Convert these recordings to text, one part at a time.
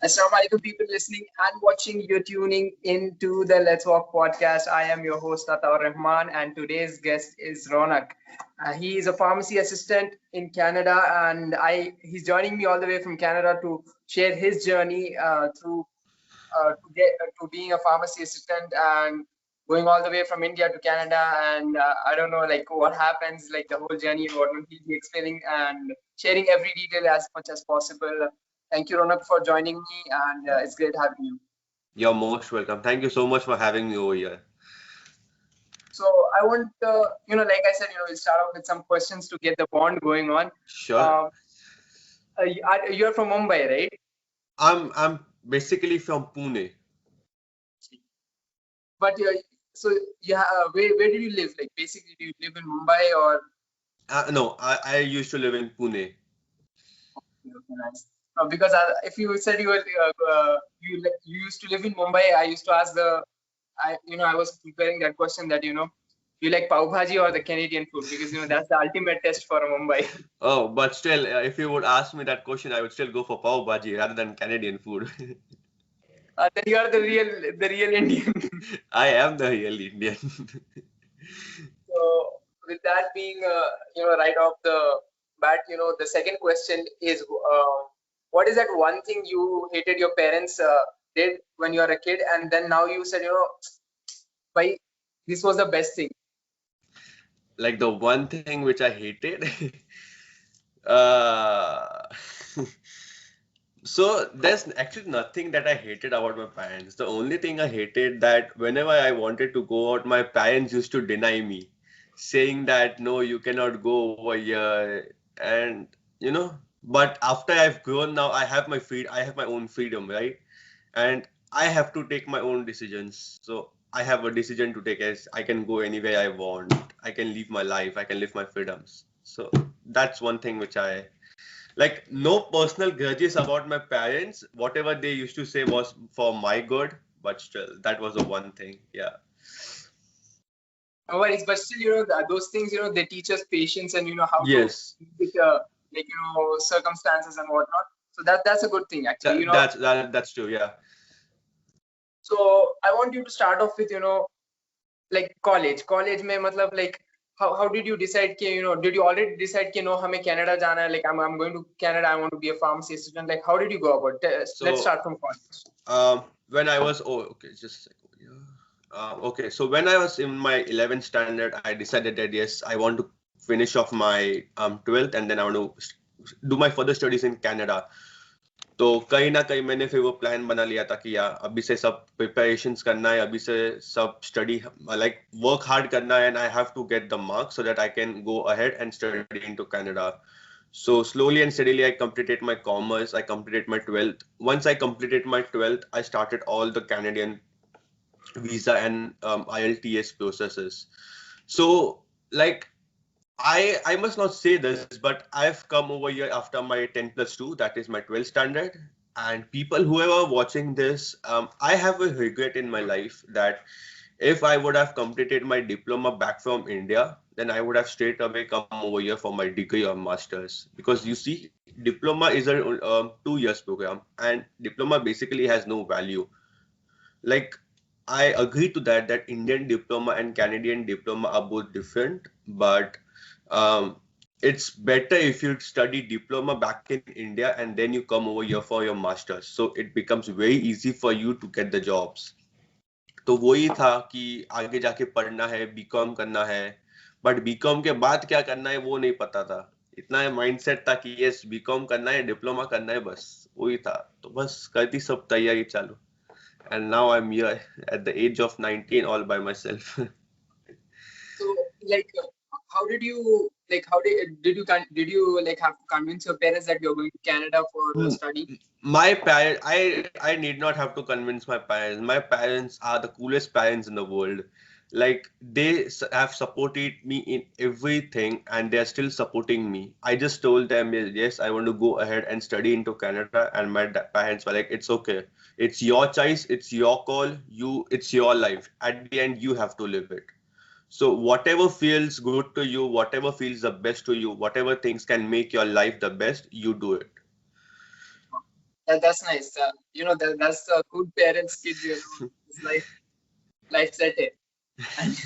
Assalamu alaikum, people listening and watching. You're tuning into the Let's Walk podcast. I am your host, Ataur Rahman, and today's guest is Ronak. He is a pharmacy assistant in Canada, and he's joining me all the way from Canada to share his journey to being a pharmacy assistant and going all the way from India to Canada. And I don't know like what happens, like the whole journey, what will he be explaining and sharing every detail as much as possible. Thank you, Ronak, for joining me, and it's great having you. You're most welcome. Thank you so much for having me over here. So I want, like I said, we'll start off with some questions to get the bond going on. Sure. You're from Mumbai, right? I'm basically from Pune. But where do you live? Like basically, do you live in Mumbai or? No, I used to live in Pune. Okay, nice. Because if you said you used to live in Mumbai, I used to ask I was preparing that question that you like pav bhaji or the Canadian food, because that's the ultimate test for Mumbai. Oh, but still, if you would ask me that question, I would still go for pav bhaji rather than Canadian food. Then you are the real Indian. I am the real Indian. So with that being right off the bat, the second question is what is that one thing you hated your parents did when you were a kid, and then now you said why this was the best thing. Like the one thing which I hated. uh, So there's actually nothing that I hated about my parents. The only thing I hated that whenever I wanted to go out, my parents used to deny me, saying that no, you cannot go over here. And but after I've grown now, I have my own freedom, right? And I have to take my own decisions. So I have a decision to take as I can go anywhere I want. I can live my life. I can live my freedoms. So that's one thing which I like. No personal grudges about my parents. Whatever they used to say was for my good, but still that was the one thing. Yeah. No worries, but still, those things, they teach us patience and how to Yes. with circumstances and whatnot. So that's a good thing actually. That's true. Yeah. So I want you to start off with like college mein matlab like how did you decide कि did you already decide कि no हमें Canada जाना है, like I'm going to Canada, I want to be a pharmacy assistant, like how did you go about it? Let's start from college. When I was okay, just a second. Yeah. Okay, so when I was in my 11th standard, I decided that yes, I want to finish off my 12th and then I want to do my further studies in Canada. तो कहीं ना कहीं मैंने फिर वो plan बना लिया था कि यार अभी से सब प्रिपरेशंस करना है, अभी से सब स्टडी लाइक वर्क हार्ड करना है, and I have to get the marks so that I can go ahead and study into Canada. So slowly and steadily, I completed my commerce. I completed my 12th. Once I completed my 12th, I started all the Canadian visa and IELTS processes. So like I must not say this, but I've come over here after my 10 plus 2, that is my 12th standard. And people who are watching this, I have a regret in my life that if I would have completed my diploma back from India, then I would have straight away come over here for my degree or master's. Because you see, diploma is a 2 years program, and diploma basically has no value. Like, I agree to that Indian diploma and Canadian diploma are both different, but um, it's better if you study diploma back in India and then you come over here for your master's. So it becomes very easy for you to get the jobs. तो वही था कि आगे जाके पढ़ना है, BCom करना है, बट बीकॉम के बाद क्या करना है वो नहीं पता था. इतना माइंडसेट था कि यस बीकॉम करना है, डिप्लोमा करना है, बस वही था. तो बस कर दी सब तैयारी चालू. And now I'm here at the age of 19 all by myself. So like how did you like how did you like have to convince your parents that you're going to Canada for study? My parents, I need not have to convince my parents. My parents are the coolest parents in the world. Like they have supported me in everything, and they're still supporting me. I just told them yes, I want to go ahead and study into Canada, and my parents were like, it's okay, it's your choice, it's your call, it's your life. At the end, you have to live it. So whatever feels good to you, whatever feels the best to you, whatever things can make your life the best, you do it. That's nice. That's a good parents' kid. It's life setting. And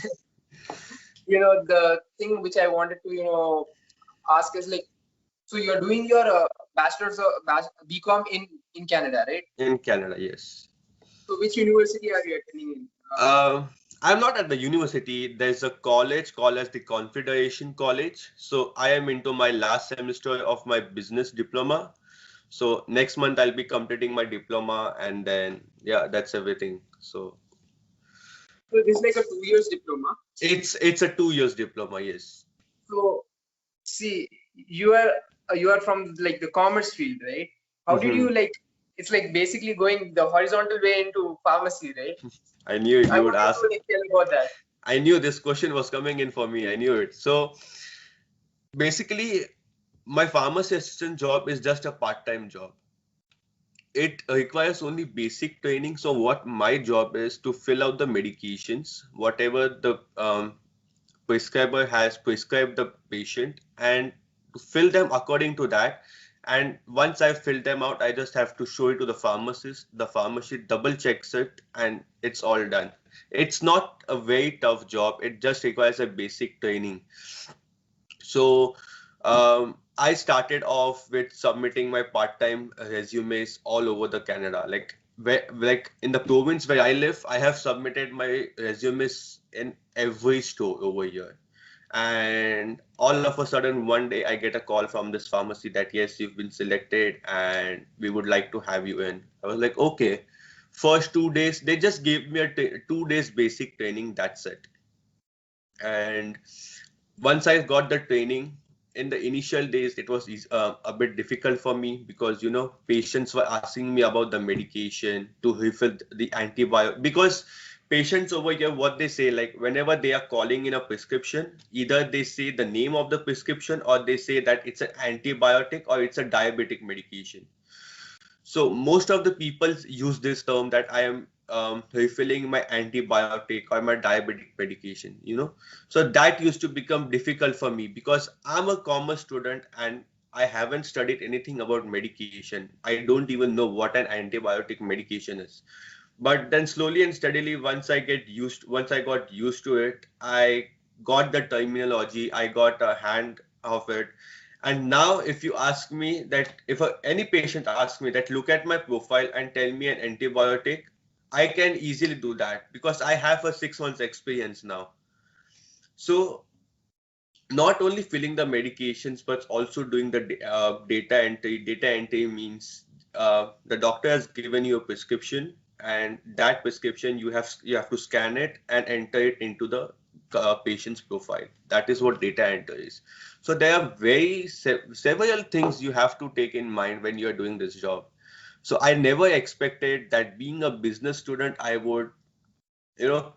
the thing which I wanted to ask is like, so you're doing your bachelor's of BCom in Canada, right? In Canada, yes. So which university are you attending in? I'm not at the university. There's a college called as the Confederation College. So I am into my last semester of my business diploma. So next month I'll be completing my diploma, and then yeah, that's everything. So this is like a 2 years diploma. it's a 2 years diploma, yes. So see, you are from like the commerce field, right? How did you like? It's like basically going the horizontal way into pharmacy, right? I knew I you would wanted ask. to like tell about that. I knew this question was coming in for me. I knew it. So basically, my pharmacy assistant job is just a part-time job. It requires only basic training. So what my job is to fill out the medications, whatever the prescriber has prescribed the patient, and to fill them according to that. And once I fill them out, I just have to show it to the pharmacist. The pharmacist double checks it, and it's all done. It's not a very tough job. It just requires a basic training. So I started off with submitting my part-time resumes all over the Canada. Like in the province where I live, I have submitted my resumes in every store over here. And all of a sudden, one day I get a call from this pharmacy that yes, you've been selected and we would like to have you in. I was like, okay. First 2 days, they just gave me a 2 days basic training. That's it. And once I got the training, in the initial days, it was a bit difficult for me because patients were asking me about the medication to refill the antibiotic. Because patients over here, what they say, like whenever they are calling in a prescription, either they say the name of the prescription or they say that it's an antibiotic or it's a diabetic medication. So most of the people use this term that I am refilling my antibiotic or my diabetic medication. So that used to become difficult for me because I'm a commerce student and I haven't studied anything about medication. I don't even know what an antibiotic medication is. But then slowly and steadily, once I got used to it, I got the terminology, I got a hand of it. And now, if you ask me that, if any patient asks me that, look at my profile and tell me an antibiotic, I can easily do that because I have a 6 months experience now. So not only filling the medications, but also doing the data entry. Data entry means the doctor has given you a prescription, and that prescription you have to scan it and enter it into the patient's profile. That is what data entry is. So there are several things you have to take in mind when you are doing this job. So I never expected that being a business student, I would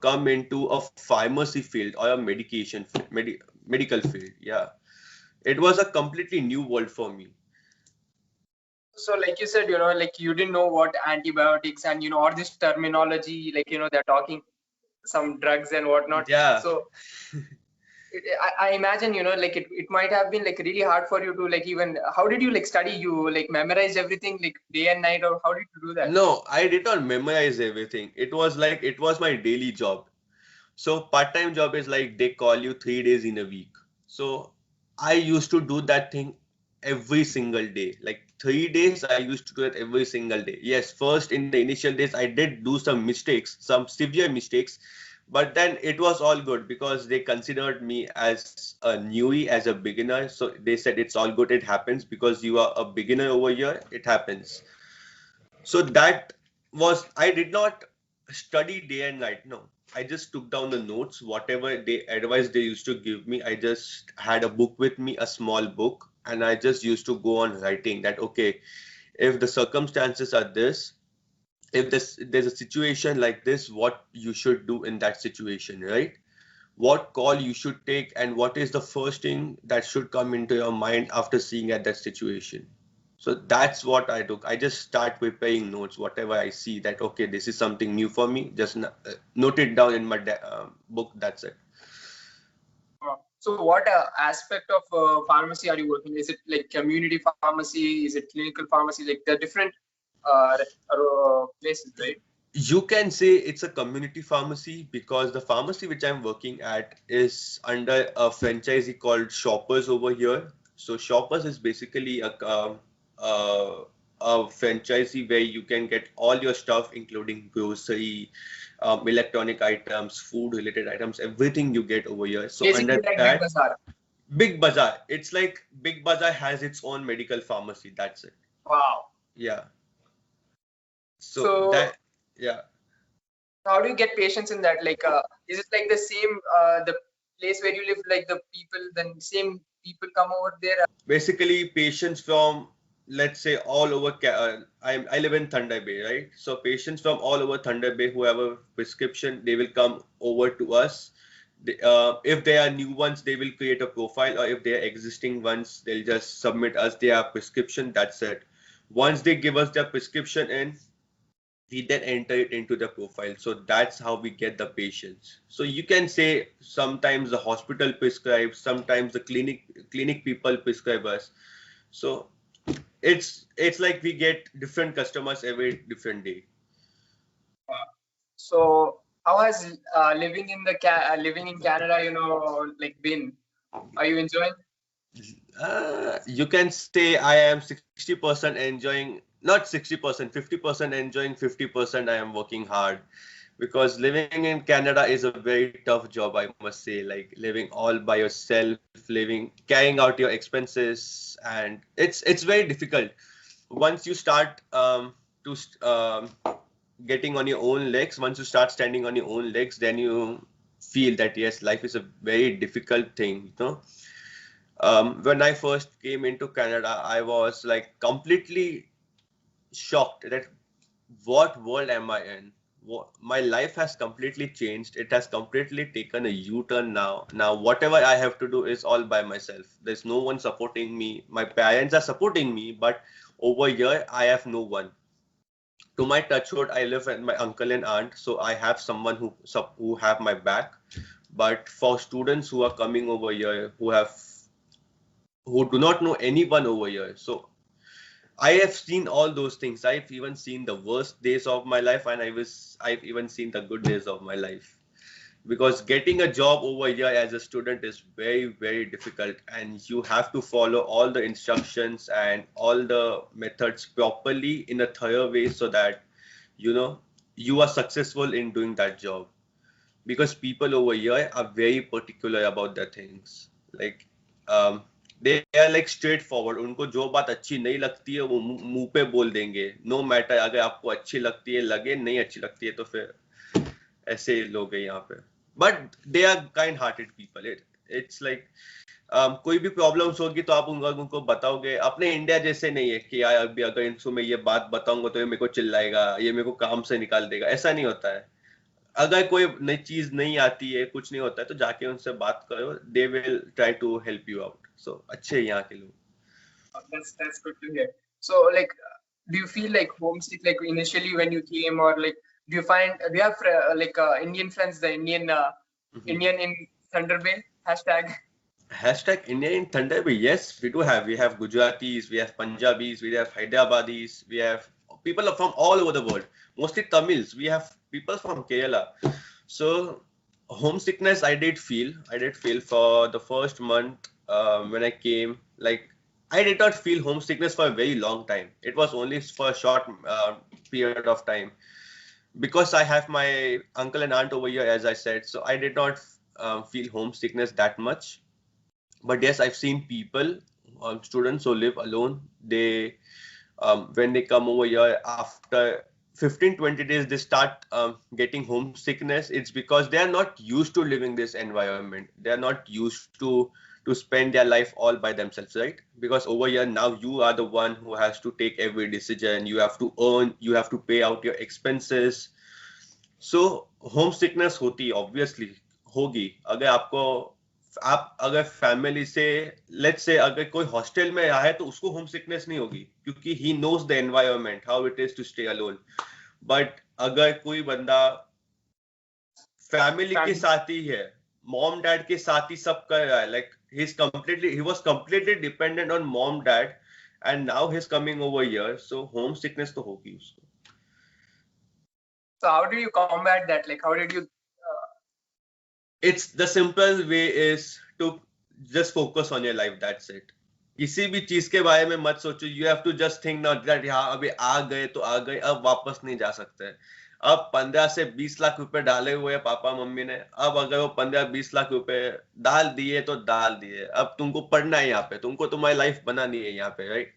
come into a pharmacy field or a medical field. Yeah, it was a completely new world for me. So like you said, like you didn't know what antibiotics and all this terminology, like they're talking some drugs and whatnot. Yeah. So I imagine like it might have been like really hard for you to like, even how did you like study? You like memorize everything like day and night, or how did you do that? No, I did not memorize everything. It was my daily job. So part-time job is like they call you 3 days in a week. So I used to do that thing every single day. Like 3 days, I used to do it every single day. Yes, first in the initial days, I did do some mistakes, some severe mistakes, but then it was all good because they considered me as a newbie, as a beginner. So they said it's all good. It happens because you are a beginner over here. It happens. So that was, I did not study day and night. No, I just took down the notes, whatever advice they used to give me. I just had a book with me, a small book, and I just used to go on writing that, okay, if the circumstances are this, if there's a situation like this, what you should do in that situation, right? What call you should take, and what is the first thing that should come into your mind after seeing at that situation. So that's what I do. I just start preparing notes, whatever I see that, okay, this is something new for me, just note it down in my book. That's it. So what aspect of pharmacy are you working? Is it like community pharmacy? Is it clinical pharmacy? Like the different places, right? You can say it's a community pharmacy because the pharmacy which I'm working at is under a franchisee called Shoppers over here. So Shoppers is basically a franchisee where you can get all your stuff, including grocery, electronic items, food related items, everything you get over here. So Basically, under like Big that, Bazaar. Big Bazaar, it's like Big Bazaar has its own medical pharmacy. That's it. Wow. Yeah. So So that, yeah. how do you get patients in that? Like, is it like the same, the place where you live, like the people, then same people come over there? Basically patients from, let's say, all over I live in Thunder Bay, right? So patients from all over Thunder Bay who have a prescription, they will come over to us. If they are new ones, they will create a profile, or if they are existing ones, they'll just submit us their prescription. That's it. Once they give us their prescription in, we then enter it into the profile. So that's how we get the patients. So you can say sometimes the hospital prescribes, sometimes the clinic people prescribe us. So it's like we get different customers every different day. So how has living in the living in Canada, like been? Are you enjoying? You can say I am 60% enjoying, not 60%, 50% enjoying, 50% I am working hard. Because living in Canada is a very tough job, I must say. Like living all by yourself, living, carrying out your expenses, and it's very difficult. Once you start to getting on your own legs, once you start standing on your own legs, then you feel that yes, life is a very difficult thing, you know. When I first came into Canada, I was like completely shocked that what world am I in? My life has completely changed. It has completely taken a U-turn now. Now, whatever I have to do is all by myself. There's no one supporting me. My parents are supporting me, but over here, I have no one. To my touchwood, I live with my uncle and aunt, so I have someone who have my back. But for students who are coming over here, who do not know anyone over here, so I have seen all those things. I've even seen the worst days of my life, and I've even seen the good days of my life. Because getting a job over here as a student is very, very difficult, and you have to follow all the instructions and all the methods properly in a thorough way so that you know you are successful in doing that job. Because people over here are very particular about their things. Like they are like straightforward. उनको जो बात अच्छी नहीं लगती है वो मुंह पे बोल देंगे. No matter अगर आपको अच्छी लगती है लगे, नहीं अच्छी लगती है तो फिर ऐसे लोग हैं यहाँ पे. But they are kind-hearted people. It's like कोई भी प्रॉब्लम्स होगी तो आप उनको बताओगे. अपने इंडिया जैसे नहीं है कि यार अभी अगर इनको मैं ये बात बताऊंगा तो ये मेरे को चिल्लाएगा, ये मेरे को काम से निकाल देगा. ऐसा नहीं होता है. अगर कोई नई चीज नहीं आती है, कुछ नहीं होता है, तो जाके उनसे बात करो. They will try to help you out. So अच्छे हैं यहाँ के लोग. That's good to hear. So like, do you feel like homesick like initially when you came, or like do you have like Indian friends, the Indian in Thunder Bay hashtag? Hashtag India in Thunder Bay. Yes, we do have. We have Gujaratis, we have Punjabis, we have Hyderabadis, we have people from all over the world. Mostly Tamils. We have people from Kerala. So homesickness, I did feel. I did feel for the first month when I came. Like I did not feel homesickness for a very long time. It was only for a short period of time because I have my uncle and aunt over here, as I said. So I did not feel homesickness that much. But yes, I've seen people, students who live alone. They when they come over here after 15-20 days, they start getting homesickness. It's because they are not used to living this environment. They are not used to spend their life all by themselves, right? Because over here now you are the one who has to take every decision. You have to earn, you have to pay out your expenses. So homesickness होती obviously होगी. अगर आपको आप अगर family से let's say अगर कोई hostel में आए तो उसको होम सिकनेस नहीं होगी क्योंकि he knows the environment how it is to stay alone. But अगर कोई बंदा फैमिली के साथ ही है, मॉम डैड के साथ ही सब कर रहा है, like he was completely dependent on mom dad, and now he's coming over here, so homesickness to hogi usko. So how did you combat that? Like, how did you? It's the simple way is to just focus on your life, that's it. किसी भी चीज के बारे में मत सोचो, you have to just think not that हाँ अभी आ गए तो आ गए, अब वापस नहीं जा सकते। अब 15 से 20 लाख रुपए डाले हुए हैं पापा मम्मी ने, अब अगर वो 15-20 लाख रुपए डाल दिए तो डाल दिए, अब तुमको पढ़ना है यहाँ पे, तुमको तुम्हारी लाइफ बनानी है यहाँ पे, राइट।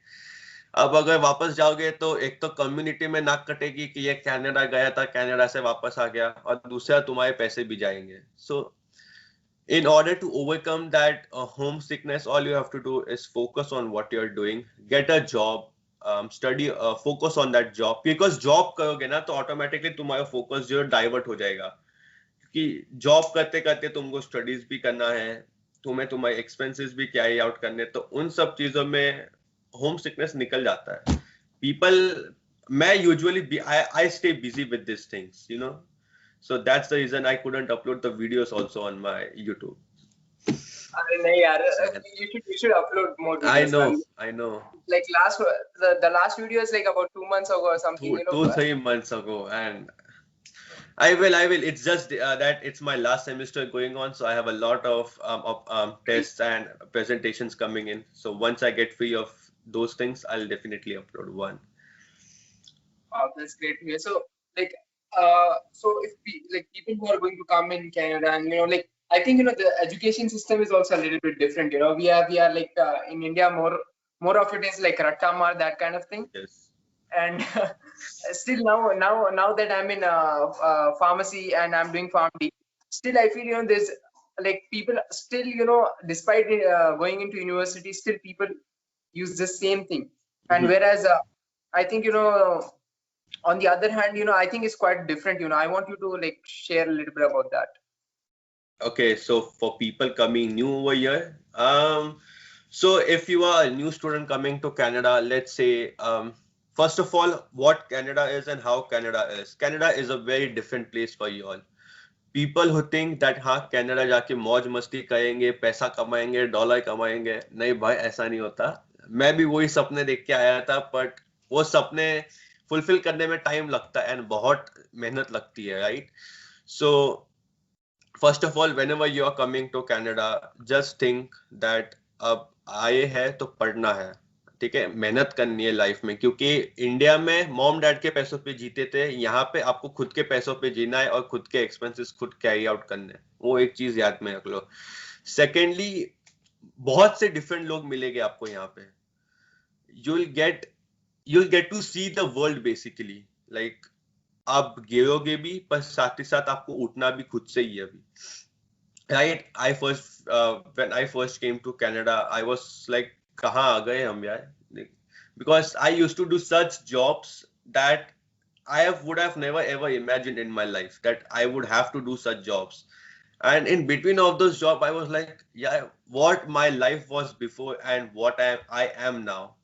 अब अगर वापस जाओगे तो एक तो कम्युनिटी में नाक कटेगी कि ये कनाडा गया था, कनाडा से वापस आ गया, और दूसरा तुम्हारे पैसे भी जाएंगे। सो in order to overcome that homesickness, all you have to do is focus on what you're doing, get a job, study, focus on that job, because job करोगे ना तो automatically तुम्हारा focus जो divert हो जाएगा, क्योंकि job करते करते तुमको studies भी करना है, तुम्हें तुम्हारे expenses भी carry out करने, तो उन सब चीजों में homesickness निकल जाता है। People, मैं usually I stay busy with these things, you know. So that's the reason I couldn't upload the videos also on my YouTube. नहीं यार, you should upload more videos. I know. Like the last video is like about 2 months ago or something. 2-3 months ago, and I will. It's just that it's my last semester going on, so I have a lot of tests and presentations coming in. So once I get free of those things, I'll definitely upload one. Wow, that's great to hear. So like, so if people who are going to come in Canada, and like, I think the education system is also a little bit different. We are like in India, more of it is like Rattamar, that kind of thing. Yes. And still now that I'm in pharmacy and I'm doing PharmD, still I feel there's like people still despite going into university, still people use the same thing. And whereas I think on the other hand, I think it's quite different. I want you to like share a little bit about that. Okay, so for people coming new over here, so if you are a new student coming to Canada, let's say, first of all, what Canada is and how Canada is. Canada is a very different place for you all. People who think that हाँ Canada जाके मौज मस्ती करेंगे, पैसा कमाएंगे, dollar कमाएंगे, नहीं भाई, ऐसा नहीं होता। मैं भी वही सपने देख के आया था, बट वो सपने फुलफिल करने में टाइम लगता है एंड बहुत मेहनत लगती है, right. So first of all, whenever you are coming to Canada, just think that अब आए हैं तो पढ़ना है, ठीक है, मेहनत करनी है लाइफ में, क्योंकि इंडिया में मॉम डैड के पैसों पे जीते थे, यहाँ पे आपको खुद के पैसों पे जीना है और खुद के एक्सपेंसेस खुद कैरी आउट करने, वो एक चीज याद में रख लो। सेकेंडली, बहुत से डिफरेंट लोग मिलेंगे आपको यहाँ पे, you'll get to see the world basically, like आप गिरोगे भी, पर साथ ही साथ आपको उठना भी खुद से ही है अभी, right? When I first came to Canada, I was like, कहाँ आ गए हम यार, because I used to do such jobs that I would have never ever imagined in my life that I would have to do such jobs. And in between of those jobs, I was like, yeah, what my life was before and what I am now.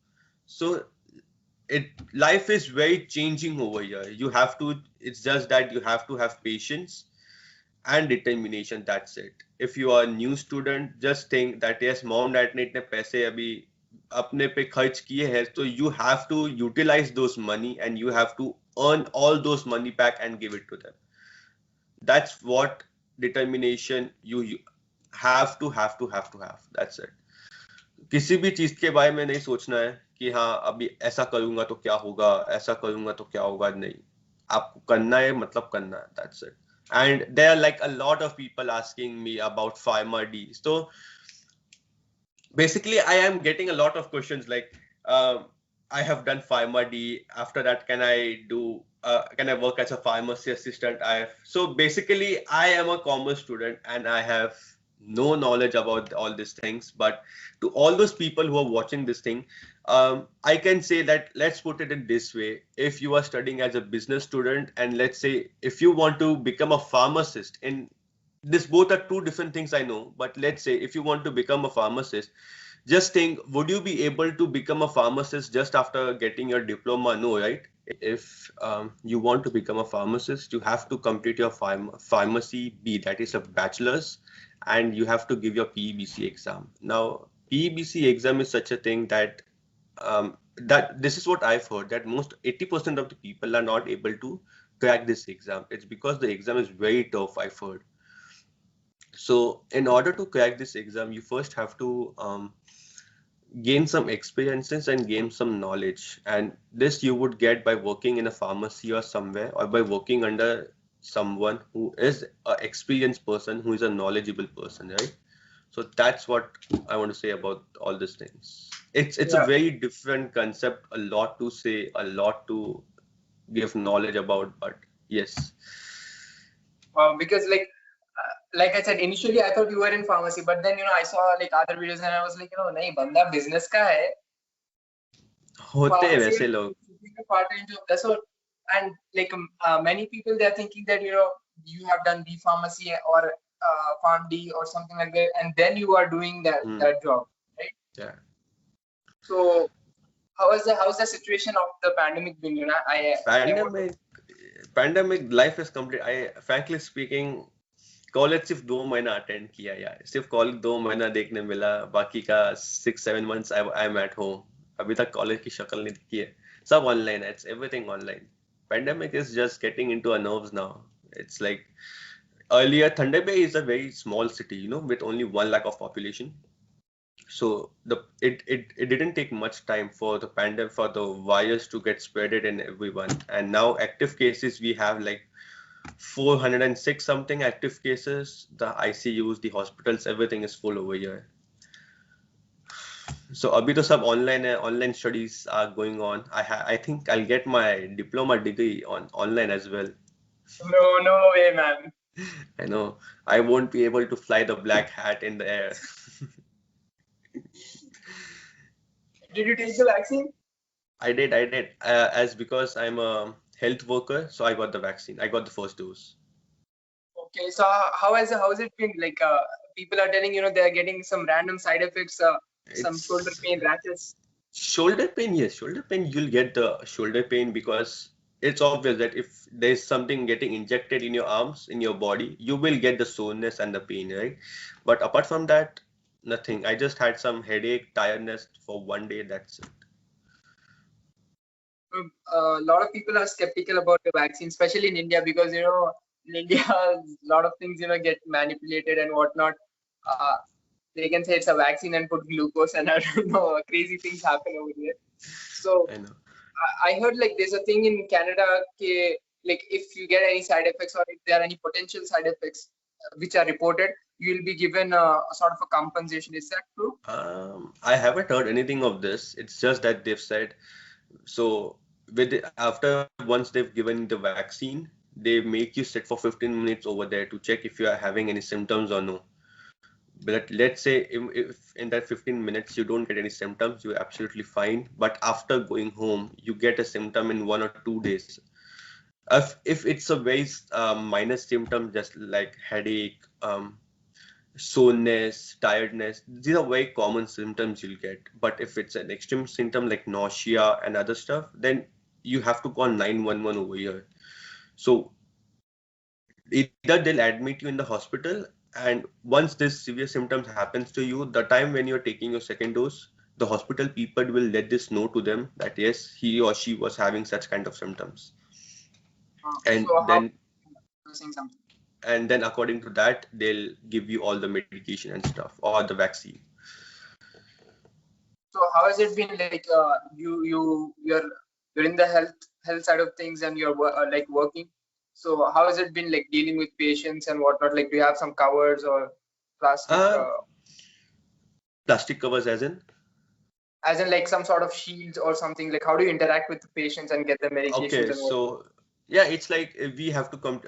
So life is very changing over here. It's just that you have to have patience and determination, that's it. If you are a new student, just think that yes, mom dad ने इतने पैसे अभी अपने पे खर्च किए हैं, so you have to utilize those money and you have to earn all those money back and give it to them. That's what determination you have to have. That's it. किसी भी चीज के बारे में नहीं सोचना है कि हाँ अभी ऐसा करूंगा तो क्या होगा, ऐसा करूंगा तो क्या होगा, नहीं, आपको करना है, मतलब करना है, that's it. And there are like a lot of people asking me about PharmD. So basically I am getting a lot of questions like, I have done PharmD, after that can I work as a pharmacy assistant? So basically I am a commerce student and I have no knowledge about all these things, but to all those people who are watching this thing, I can say that, let's put it in this way. If you are studying as a business student, and let's say if you want to become a pharmacist, and this both are two different things, I know, but let's say if you want to become a pharmacist, just think, would you be able to become a pharmacist just after getting your diploma? No, right? If you want to become a pharmacist, you have to complete your pharmacy B, that is a bachelor's, and you have to give your PEBC exam. Now, PEBC exam is such a thing that that this is what I've heard, that most 80% of the people are not able to crack this exam. It's because the exam is very tough, I've heard. So in order to crack this exam, you first have to gain some experiences and gain some knowledge. And this you would get by working in a pharmacy or somewhere, or by working under someone who is an experienced person, who is a knowledgeable person, right? So that's what I want to say about all these things. It's a Yeah. very different concept, a lot to say, a lot to give knowledge about, but yes. Because like I said, initially I thought you were in pharmacy, but then I saw like other videos and I was like, nahi, banda business ka hai. होते हैं Pharmacy वैसे is लोग. a part-time job. That's what. And like many people, they're thinking that you have done B pharmacy or PharmD or something like that, and then you are doing that job, right? Yeah. So how's the situation of the pandemic been? Pandemic life is complete. I frankly speaking, college सिर्फ 2 महीना attend किया यार, सिर्फ college 2 महीना देखने मिला, बाकी का 6-7 months I am at home. अभी तक कॉलेज की शक्ल नहीं दिखी है, सब ऑनलाइन है, it's everything online. Pandemic is just getting into our nerves now. It's like earlier, Thunder Bay is a very small city, with only 1 lakh of population. So it didn't take much time for the pandemic, for the virus to get spreaded in everyone. And now active cases, we have like 406 something active cases. The ICUs, the hospitals, everything is full over here. So abhi to sab online hai, online studies are going on. I think I'll get my diploma degree online as well. No way, man. I know. I won't be able to fly the black hat in the air. Did you take the vaccine? I did. As because I'm a health worker, so I got the vaccine. I got the first dose. Okay, so how has it been? Like people are telling they are getting some random side effects, some shoulder pain, rashes. Shoulder pain, yes, shoulder pain. You'll get the shoulder pain because it's obvious that if there's something getting injected in your arms, in your body, you will get the soreness and the pain, right? But apart from that, nothing. I just had some headache, tiredness for 1 day. That's it. A lot of people are skeptical about the vaccine, especially in India, because in India a lot of things get manipulated and whatnot. They can say it's a vaccine and put glucose and I don't know, crazy things happen over there. So I know. I heard like there's a thing in Canada, like if you get any side effects or if there are any potential side effects which are reported, you will be given a sort of a compensation. Is that true? I haven't heard anything of this. It's just that they've said so. After once they've given the vaccine, they make you sit for 15 minutes over there to check if you are having any symptoms or no. But let's say if in that 15 minutes you don't get any symptoms, you're absolutely fine. But after going home, you get a symptom in 1 or 2 days. If it's a very minor symptom, just like headache, soreness, tiredness, these are very common symptoms you'll get. But if it's an extreme symptom like nausea and other stuff, then you have to call 911 over here. So either they'll admit you in the hospital, and once this severe symptoms happens to you, the time when you're taking your second dose, the hospital people will let this know to them that yes, he or she was having such kind of symptoms. And so then saying something. And then according to that, they'll give you all the medication and stuff or the vaccine. So how has it been like you're in the health side of things and you're like working? So how has it been like dealing with patients and whatnot? Like do you have some covers or plastic? Plastic covers as in like some sort of shields or something? Like how do you interact with the patients and get the medications? Okay, so yeah, it's like we have to come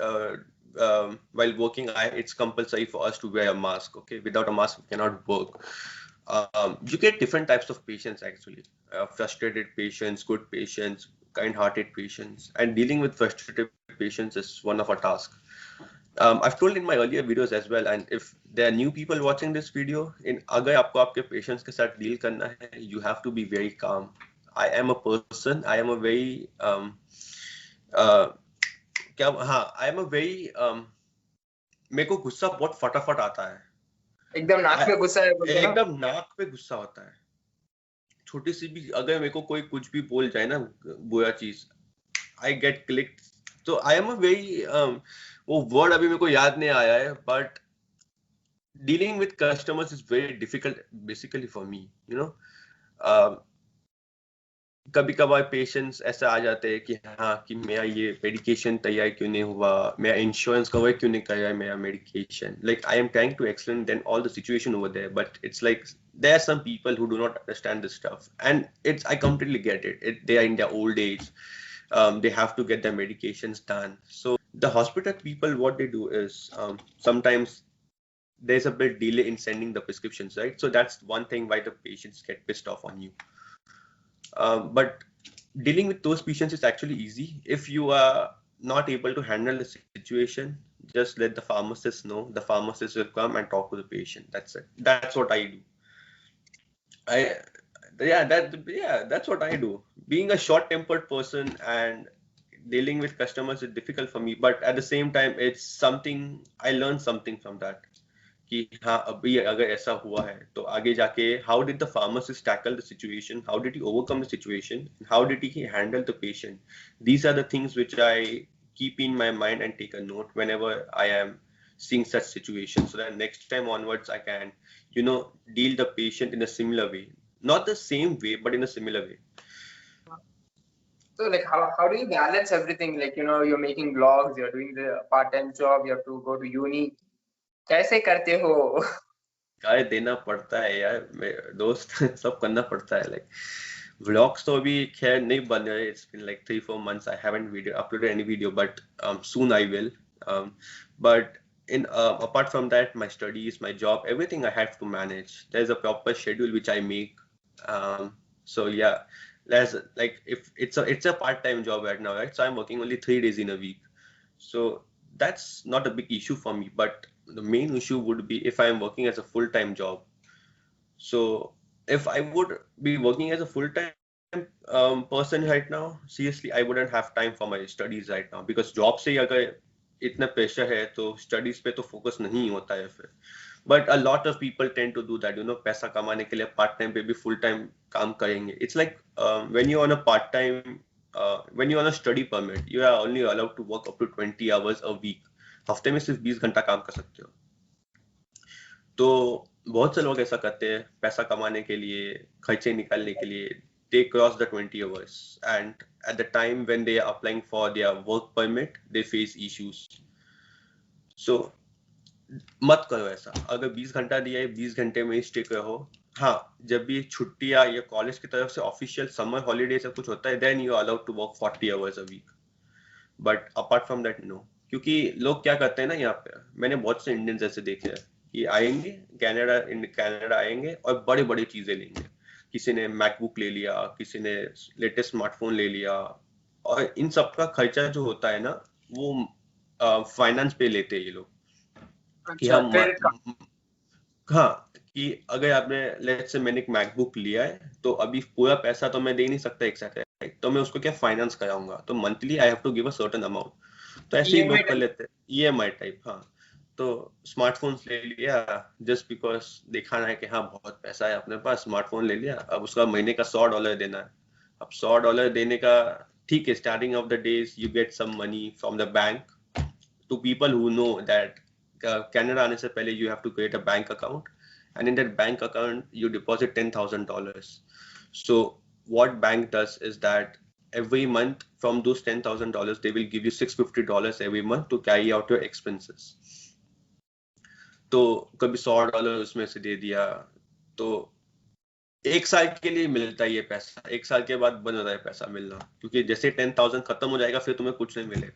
while working. It's compulsory for us to wear a mask. Okay, without a mask, we cannot work. You get different types of patients actually. Frustrated patients, good patients, kind-hearted patients, and dealing with frustrated patients is one of our tasks. I've told in my earlier videos as well, and if there are new people watching this video, अगर आपको आपके patients के साथ deal करना है, you have to be very calm. I am a person. I am a very I am a very मेरे को गुस्सा बहुत फटाफट आता है. एकदम नाक पे गुस्सा है. एकदम नाक पे गुस्सा होता है. छोटी सी भी अगर मेरे को कोई कुछ भी बोल जाए ना बुरा चीज, आई गेट क्लिक. तो आई एम अ वेरी वो वर्ड अभी मेरे को याद नहीं आया है, but dealing with customers is very difficult basically for me, you know. कभी कभार पेशेंट्स ऐसे आ जाते हैं कि हाँ कि मेरा ये मेडिकेशन तैयार क्यों नहीं हुआ, मेरा इंश्योरेंस कवर क्यों नहीं कर रहा है मेरा medication. Like I am trying to explain then all the situation over there, but it's like there are some people who do not understand this stuff, and it's I completely get it. They are in their old age, they have to get their medications done. So the hospital people, what they do is sometimes there's a bit delay in sending the prescriptions, right? So that's one thing why the patients get pissed off on you. But dealing with those patients is actually easy. If you are not able to handle the situation, just let the pharmacist know. The pharmacist will come and talk to the patient. That's it. That's what I do. That's what I do. Being a short-tempered person and dealing with customers is difficult for me, but at the same time, it's something I learned something from that. कि हाँ अभी अगर ऐसा हुआ है तो आगे जाके how did the pharmacist tackle the situation, how did he overcome the situation, how did he handle the patient. These are the things which I keep in my mind and take a note whenever I am seeing such situations, so that next time onwards I can, you know, deal the patient in a similar way, not the same way but in a similar way. So like how do you balance everything? Like, you know, you're making blogs, you're doing the part-time job, you have to go to uni. कैसे करते हो? काय देना पड़ता है यार दोस्त. सब करना पड़ता है. लाइक व्लॉग्स तो अभी खैर नहीं बन रहे. It's been like 3-4 months I haven't uploaded any video, but soon I will. But in apart from that, my studies, my job, everything I have to manage. There's a proper schedule which I make. So yeah, there's like if it's a part-time job right now, right? So I'm working only 3 days in a week. So that's not a big issue for me, but the main issue would be if I am working as a full-time job. So if I would be working as a full-time person right now, seriously, I wouldn't have time for my studies right now, because job से ही अगर इतना pressure है तो studies पे तो focus नहीं होता है फिर. But a lot of people tend to do that, you know, पैसा कमाने के लिए part time पे भी full time काम करेंगे. It's like when you're on a part time, when you're on a study permit, you are only allowed to work up to 20 hours a week. हफ्ते में सिर्फ 20 घंटा काम कर सकते हो. तो बहुत से लोग ऐसा करते हैं पैसा कमाने के लिए, खर्चे निकालने के लिए. They cross the 20 hours, and at the time when they are applying for their work permit, they face issues. So मत करो ऐसा. अगर 20 घंटा दिया है 20 घंटे में स्टे करो. हाँ, जब भी छुट्टियां या कॉलेज की तरफ से ऑफिशियल समर हॉलीडे से कुछ होता है, then you are allowed to work 40 hours a week. But apart from that no. क्योंकि लोग क्या करते हैं ना, यहाँ पे मैंने बहुत से इंडियंस ऐसे देखे हैं कि आएंगे कनाडा आएंगे और बड़ी बड़ी चीजें लेंगे. किसी ने मैकबुक ले लिया, किसी ने लेटेस्ट स्मार्टफोन ले लिया, और इन सब का खर्चा जो होता है ना वो फाइनेंस पे लेते हैं ये लोग. कि हम हाँ कि अगर आपने लेट्स से मैंने एक मैकबुक लिया है तो अभी पूरा पैसा तो मैं दे नहीं सकता एक साथ, राइट? तो मैं उसको क्या फाइनेंस कराऊंगा, तो monthly I have to give a certain amount. तो ऐसे ही लोग कर लेते हैं ईएमआई टाइप. हाँ, तो स्मार्टफोन्स ले लिया जस्ट बिकॉज दिखाना है कि हाँ बहुत पैसा है अपने पास, स्मार्टफोन ले लिया. अब उसका महीने का $100 देना है. अब $100 देने का ठीक है, starting of the days you get some money from the bank. To people who know that Canada आने से पहले you have to create a bank account, and in that bank account you deposit $10,000. So what bank does is that every month from those $10,000 they will give you $650 every month to carry out your expenses. तो कभी $100 उसमें से दे दिया तो एक साल के लिए मिलता है ये पैसा. एक साल के बाद बंद होता है पैसा मिलना, क्योंकि जैसे 10,000 खत्म हो जाएगा फिर तुम्हें कुछ नहीं मिलेगा.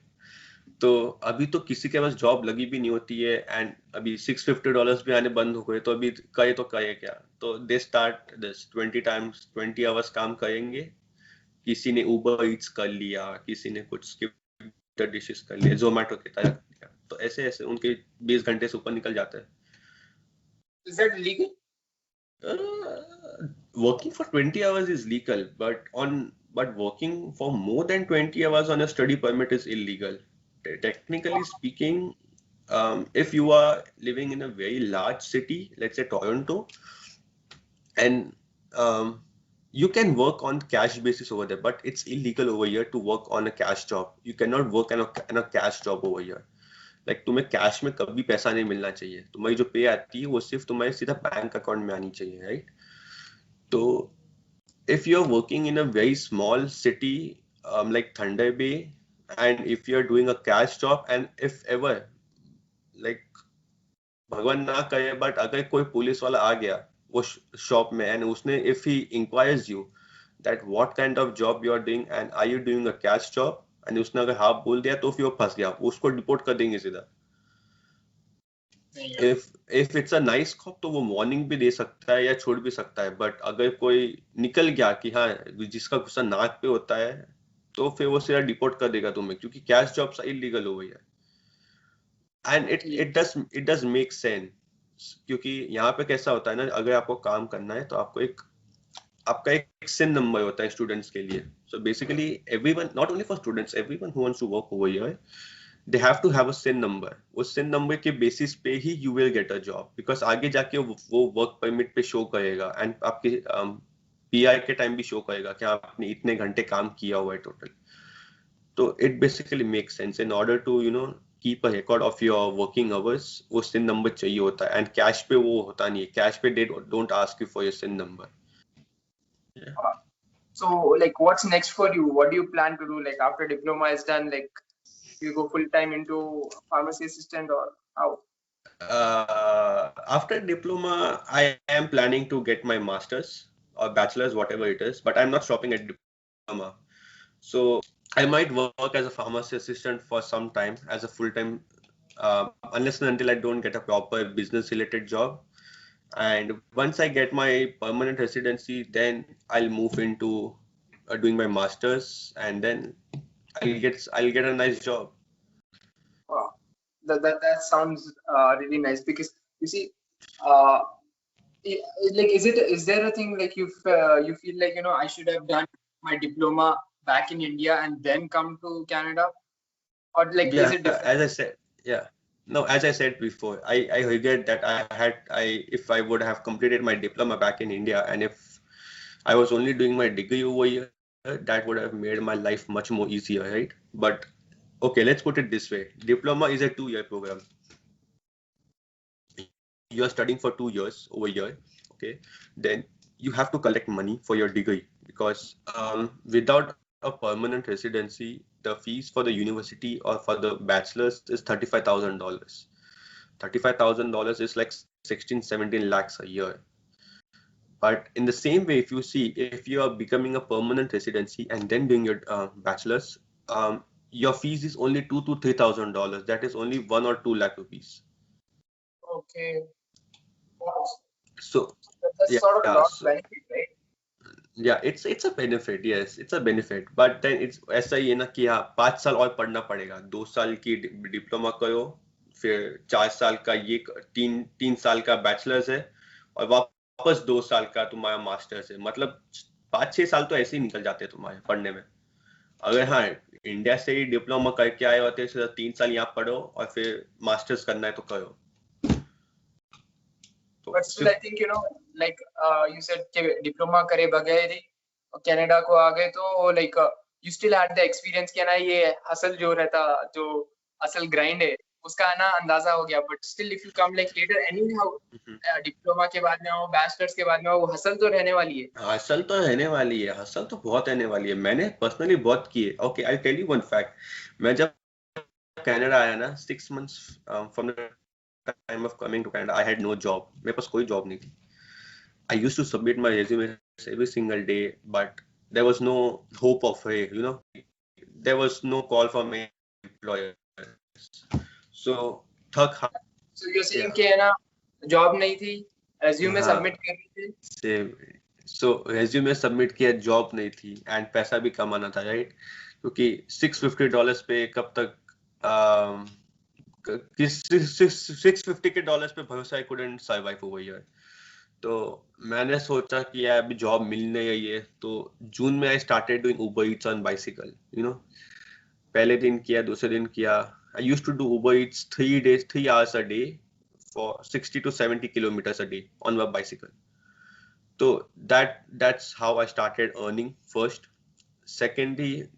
तो अभी तो किसी के पास जॉब लगी भी नहीं होती है, एंड अभी $650 भी आने बंद हो गए, तो अभी करे तो करे क्या. तो दे स्टार्ट दिस 20 hours काम करेंगे. किसी ने उबर ईट्स कर लिया, किसी ने कुछ स्किप डिशेस कर लिया, जोमेटो की तरह कर लिया. तो ऐसे ऐसे उनके 20 घंटे से ऊपर निकल जाते हैं. Is that legal? Working for 20 hours is legal, but working for more than 20 hours on a study permit is illegal. Technically speaking, if you are living in a very large city, let's say Toronto, and you can work on cash basis over there, but it's illegal over here to work on a cash job. You cannot work on a cash job over here. Like तुम्हें cash में कभी पैसा नहीं मिलना चाहिए, तुम्हारी जो पे आती है वो सिर्फ तुम्हारे सीधा बैंक अकाउंट में आनी चाहिए, राइट? तो if you're working in a very small city like Thunder Bay, and if you're doing a cash job, and if ever like भगवान ना करे बट अगर कोई पुलिस वाला आ गया वो शॉप में एंड उसने if he inquires you that what kind of job you are doing and are you doing a cash job, and उसने अगर हाँ बोल दिया तो फिर वो फंस गया, उसको डिपोर्ट कर देंगे सीधा. if it's a nice cop तो वो वार्निंग भी दे सकता है या छोड़ भी सकता है, बट अगर कोई निकल गया कि हाँ जिसका गुस्सा नाक पे होता है तो फिर वो सीधा डिपोर्ट कर देगा तुम्हें, क्योंकि कैश जॉब्स इलीगल हो गई है. And it does make sense, क्योंकि यहाँ पे कैसा होता है ना, अगर आपको काम करना है तो आपका एक सिन नंबर होता है स्टूडेंट्स के लिए. So basically everyone, not only for students, everyone who wants to work over here, they have to have a SIN number. उस SIN number के बेसिस पे ही you will get a job, because आगे जाके वो work permit पे show करेगा and आपके PR के टाइम भी शो करेगा कि आपने इतने घंटे काम किया हुआ है टोटल. तो it basically makes sense in order to keep a record of your working hours. वो SIN number चाहिए होता है, एंड कैश पे वो होता नहीं है. कैश पे they don't ask you for your SIN number. Yeah. So like what's next for you? What do you plan to do like after diploma is done? Like you go full time into pharmacy assistant or how? After diploma, I am planning to get my master's or bachelor's, whatever it is, but I'm not stopping at diploma. So I might work as a pharmacy assistant for some time as a full-time, unless and until I don't get a proper business-related job. And once I get my permanent residency, then I'll move into doing my master's, and then I'll get a nice job. Wow, that sounds really nice, because you see, like is there a thing like you feel like I should have done my diploma back in India and then come to Canada, or like Yeah, is it different? as I said, yeah. No, as I said before, I regret that if I would have completed my diploma back in India, and if I was only doing my degree over here, that would have made my life much more easier, right? But okay, let's put it this way. Diploma is a 2-year program. You are studying for 2 years over here, okay? Then you have to collect money for your degree, because without a permanent residency, the fees for the university or for the bachelor's is $35,000. $35,000 is like 16-17 lakhs a year. But in the same way, if you are becoming a permanent residency and then doing your bachelor's, your fees is only $2,000 to $3,000. That is only 1 or 2 lakh rupees. Okay. Wow. So that's yeah, sort of yeah, not so- benefit, right? Yeah, it's a benefit. Yes, it's a benefit. But then it's ऐसा ही है ना कि हाँ 5 साल और पढ़ना पड़ेगा. 2 साल की डिप्लोमा करो, फिर 4 साल का ये 3 साल का बैचलर्स है, और वापस 2 साल का तुम्हारा मास्टर्स है. मतलब 5-6 साल तो ऐसे ही निकल जाते हैं तुम्हारे पढ़ने में. अगर हाँ इंडिया से ही डिप्लोमा करके आए होते तो 3 साल यहाँ पढ़ो और फिर मास्टर्स करना है तो करो. But still, I think like you said कि diploma करे बगैर ही कनाडा को आ गए, तो like you still had the experience कि ना ये हसल जो रहता, जो असल grind है उसका ना अंदाजा हो गया. But still if you come like later anyhow, diploma के बाद में हो, बैचलर्स के बाद में हो, वो हसल तो रहने वाली है. हसल तो रहने वाली है, हसल तो बहुत रहने वाली है. मैंने पर्सनली बहुत की है. Okay, I tell you one fact. मैं जब कनाडा आया ना, 6 months from the time of coming to Canada, I had no job. मेरे पास कोई जॉब नहीं थी. I used to submit my resume every single day, but there was no hope of there was no call from my employers. So थक हार. So you're saying कि है ना job नहीं थी, resume हाँ. submit कर रहे थे. So resume सबमिट किया, जॉब नहीं थी, एंड पैसा भी कमाना था, राइट? क्योंकि $650 पे कब तक $650 के पे भरोसा, I couldn't survive over here. तो मैंने सोचा कि यार अभी जॉब मिलने ही है, तो जून में I started doing Uber Eats on bicycle. पहले दिन किया, दूसरे दिन किया. I used to do Uber Eats 3 hours a day for 60 to 70 kilometers a day on my bicycle. So that's how I started earning first. Secondly,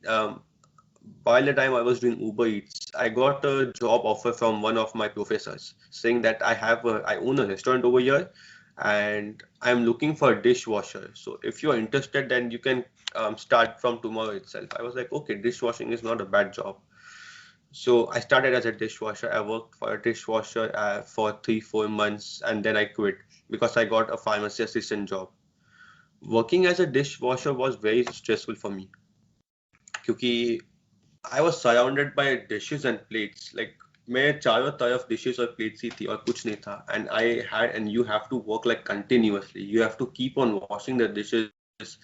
by the time I was doing Uber Eats, I got a job offer from one of my professors saying that I own a restaurant over here and I'm looking for a dishwasher. So if you're interested, then you can start from tomorrow itself. I was like, okay, dishwashing is not a bad job. So I started as a dishwasher. I worked for a dishwasher for 3-4 months and then I quit because I got a pharmacy assistant job. Working as a dishwasher was very stressful for me क्योंकि I was surrounded by dishes and plates. Like मैं चारों तरफ dishes और plates ही थी और कुछ नहीं था. And you have to work like continuously. You have to keep on washing the dishes.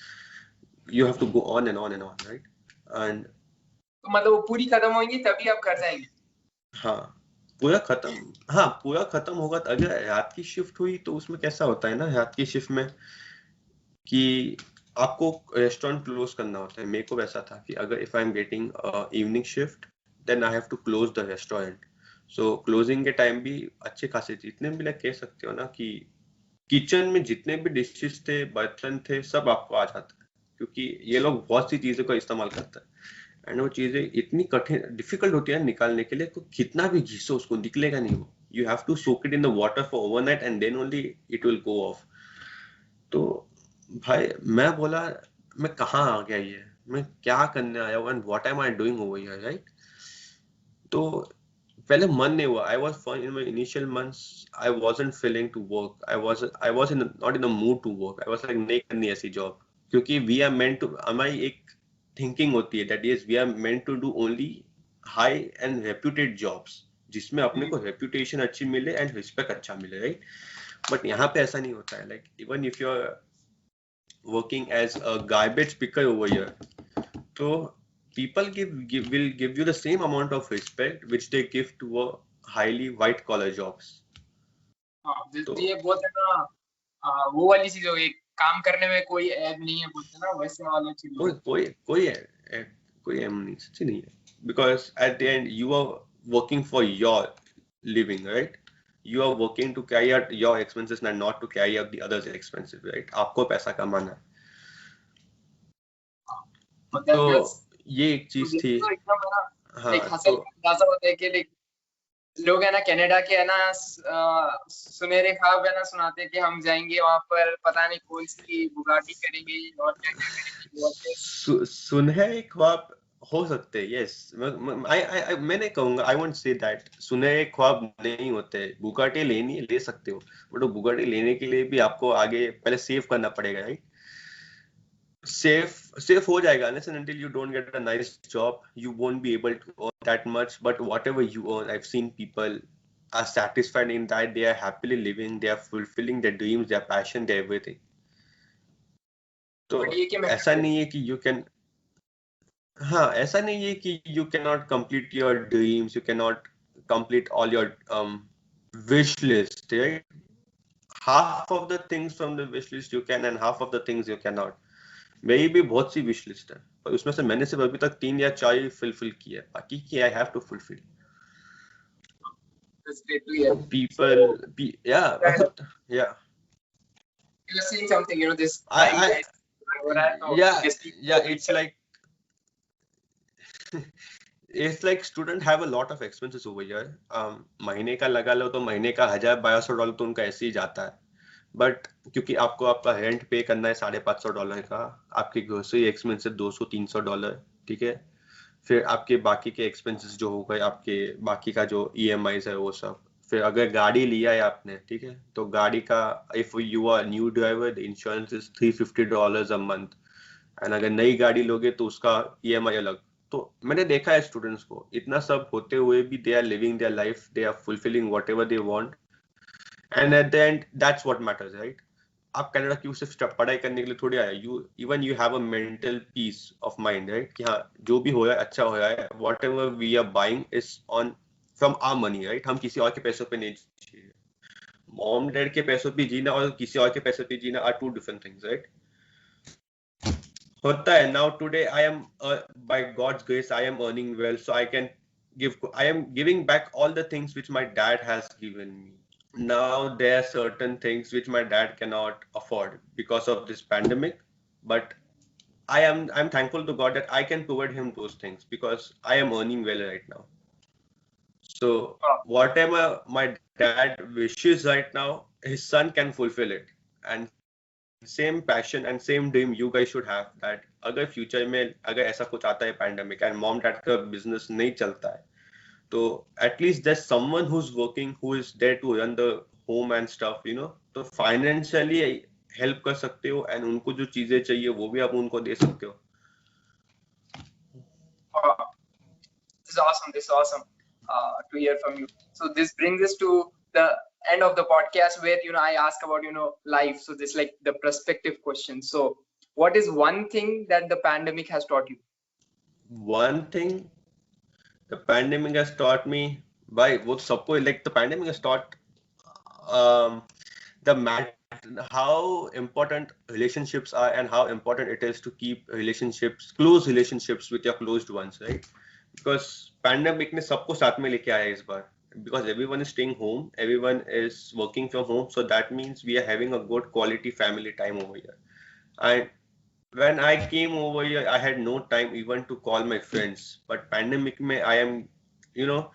You have to go on and on and on, right? And तो मतलब वो पूरी खत्म होंगी तभी आप घर जाएंगे? हाँ पूरा खत्म होगा. अगर रात की शिफ्ट हुई तो उसमें कैसा होता है ना रात की शिफ्ट में कि आपको रेस्टोरेंट क्लोज करना होता है. मेरे को वैसा था कि अगर if I am getting evening shift then I have to close the restaurant. So closing के टाइम भी अच्छे खासे जितने भी लाइक कह सकते हो ना कि किचन में जितने भी डिशेस थे बर्तन थे सब आपको आ जाता है क्योंकि ये लोग बहुत सी चीजों का इस्तेमाल करते हैं एंड वो चीजें इतनी कठिन डिफिकल्ट होती है निकालने के लिए तो कितना भी घिसो उसको निकलेगा नहीं वो. You have to soak it in the water for overnight and then only it will go off. तो भाई मैं बोला मैं कहाँ आ गया ये मैं क्या करने आया हूँ and what am I doing over here right. तो पहले मन नहीं हुआ. I was fine in my initial months. I wasn't feeling to work. I was in not in the mood to work. I was like नहीं करनी ऐसी job क्योंकि we are meant to हमारी एक थिंकिंग होती है that is we are meant to do only high end reputed jobs जिसमें अपने को रेप्यूटेशन अच्छी मिले एंड रिस्पेक्ट अच्छा मिले राइट. बट यहाँ पे ऐसा नहीं होता है. Like even if you are working as a garbage picker over here, so people will give you the same amount of respect which they give to a highly white collar jobs. तो ये बोलते ना वो वाली चीज हो गई काम करने में कोई ऐब नहीं है बोलते ना वैसे वाला चीज. कोई ऐब नहीं सच्ची नहीं है because at the end you are working for your living right. You are working to carry out your expenses and not to carry out the others expenses right. आपको पैसा कमाना है. तो ये एक चीज थी. हाँ तो अंदाजा होता है कि लोग है ना कनाडा के है ना सुनहरे ख्वाब है ना सुनाते हैं कि हम जाएंगे वहां पर पता नहीं कौन सी बुगाटी करेंगे और क्या करेंगे. सुनहरे ख्वाब हो सकते हैं. यस मैं नहीं कहूंगा. आई वोंट से दैट सुनहरे ख्वाब नहीं होते. बुगाटी लेनी ले सकते हो बट वो बुगाटी लेने के लिए भी आपको आगे पहले सेव करना पड़ेगा राइट. safe हो जाएगा unless and until you don't get a nice job you won't be able to earn that much. But whatever you earn, I've seen people are satisfied in that. They are happily living, they are fulfilling their dreams, their passion, their everything. तो ऐसा नहीं है कि you can ऐसा नहीं है कि you cannot complete your dreams, you cannot complete all your wish list right. Half of the things from the wish list you can and half of the things you cannot. मेरी भी बहुत सी wish list है पर उसमें से मैंने सिर्फ अभी तक 3 या 4 ही फुलफिल किया है. बाकी की I have to fulfil. People yeah you're saying something this it's like student have a lot of expenses over here. महीने का लगा लो तो महीने का $1,000-1,200 तो उनका ऐसे ही जाता है. बट क्योंकि आपको आपका रेंट पे करना है $550 का. आपके ग्रोसरी एक्सपेंसेस $200-300 ठीक है. फिर आपके बाकी के एक्सपेंसेस जो हो गए आपके बाकी का जो EMIs है वो सब. फिर अगर गाड़ी लिया है आपने ठीक है तो गाड़ी का if you are new driver the insurance is $350 a month and अगर नई गाड़ी लोगे तो उसका EMI अलग. तो मैंने देखा है स्टूडेंट्स को इतना सब होते हुए भी they are living their life. They are fulfilling whatever they want and at the end that's what matters right. आप कनाडा क्यों सिर्फ पढ़ाई करने के लिए थोड़ी आया. you have a mental peace of mind right कि हाँ जो भी हो रहा है अच्छा हो रहा है. whatever we are buying is on from our money right. हम किसी और के पैसों पे नहीं जी. मॉम डैड के पैसों पे जीना और किसी और के पैसों पे जीना are two different things right. होता है. now today I am by God's grace I am earning well so I am giving back all the things which my dad has given me. now there are certain things which my dad cannot afford because of this pandemic, but I'm thankful to God that I can provide him those things because I am earning well right now. So Uh, whatever my dad wishes right now, his son can fulfill it. And same passion and same dream you guys should have that अगर future में अगर ऐसा कुछ आता है pandemic and mom dad का business नहीं चलता है तो at least there's someone who's working who is there to run the home and stuff, you know, तो फाइनेंशियली हेल्प कर सकते हो एंड उनको जो चीजें चाहिए वो भी आप उनको दे सकते हो. this is awesome. This is awesome to hear from you. So this brings us to the end of the podcast where I ask about life. So this like the perspective question. So what is one thing that the pandemic has taught you? One thing the pandemic has taught me by what support like the pandemic has taught the how important relationships are and how important it is to keep relationships, close relationships with your closed ones, right? Because pandemic ने सबको साथ में लेके आया इस बार. Because everyone is staying home, everyone is working from home, so that means we are having a good quality family time over here. And when I came over here, I had no time even to call my friends. But pandemic में I am, you know,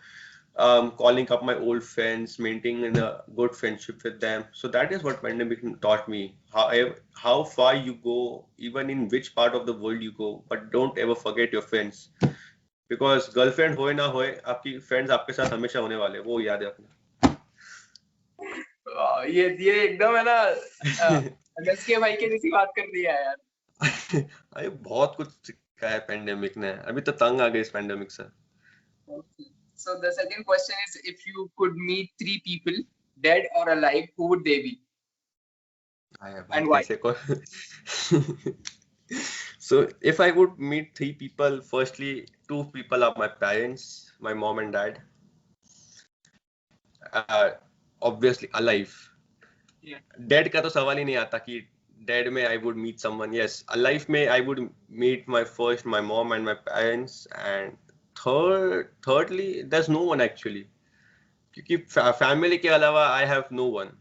calling up my old friends, maintaining a good friendship with them. So that is what pandemic taught me. How far you go, even in which part of the world you go, but don't ever forget your friends. Because girlfriend होए ना होए, आपकी friends आपके साथ हमेशा होने वाले, वो याद रखना. ये एकदम है ना अगस्त्य भाई के जैसी बात कर दिया है यार. अरे बहुत कुछ सिखाया है पेंडेमिक ने. अभी तो तंग आ गए इस पेंडेमिक से. So the second question is, if you could meet 3 people, dead or alive, who would they be? And why? So if I would meet 3 people, firstly, 2 people are my parents, my mom and dad. Obviously alive. Yeah. Dead का तो सवाल ही नहीं आता कि dead में I would meet someone. Yes, alive में I would meet my mom and my parents, and thirdly there's no one actually. क्योंकि family के अलावा I have no one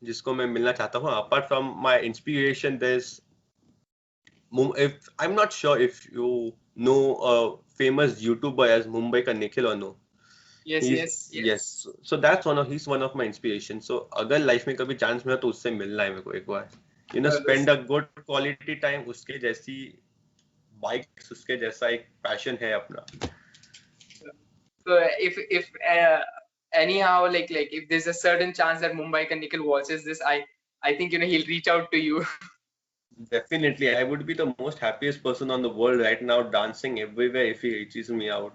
जिसको मैं मिलना चाहता हूँ. Apart from my inspiration, there's if I'm not sure if you know a famous YouTuber as Mumbai ka Nikhil or no. Yes. So that's he's one of my inspirations. So अगर life में कभी chance मिला तो उससे मिलना है मेरे को एक बार. You know, spend a good quality time. उसके जैसी bikes, उसके जैसा एक passion है अपना. So if anyhow like if there's a certain chance that Mumbai ka Nikhil watches this, I think he'll reach out to you. Definitely, I would be the most happiest person on the world right now, dancing everywhere if he reaches me out.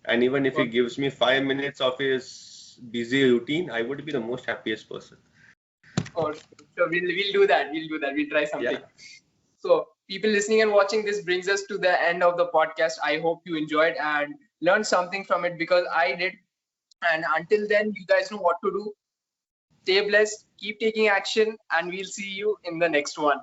And even if he gives me 5 minutes of his busy routine, I would be the most happiest person. Oh, so we'll do that. We'll try something. Yeah. So people listening and watching this brings us to the end of the podcast. I hope you enjoyed and learned something from it because I did. And until then, you guys know what to do. Stay blessed, keep taking action, and we'll see you in the next one.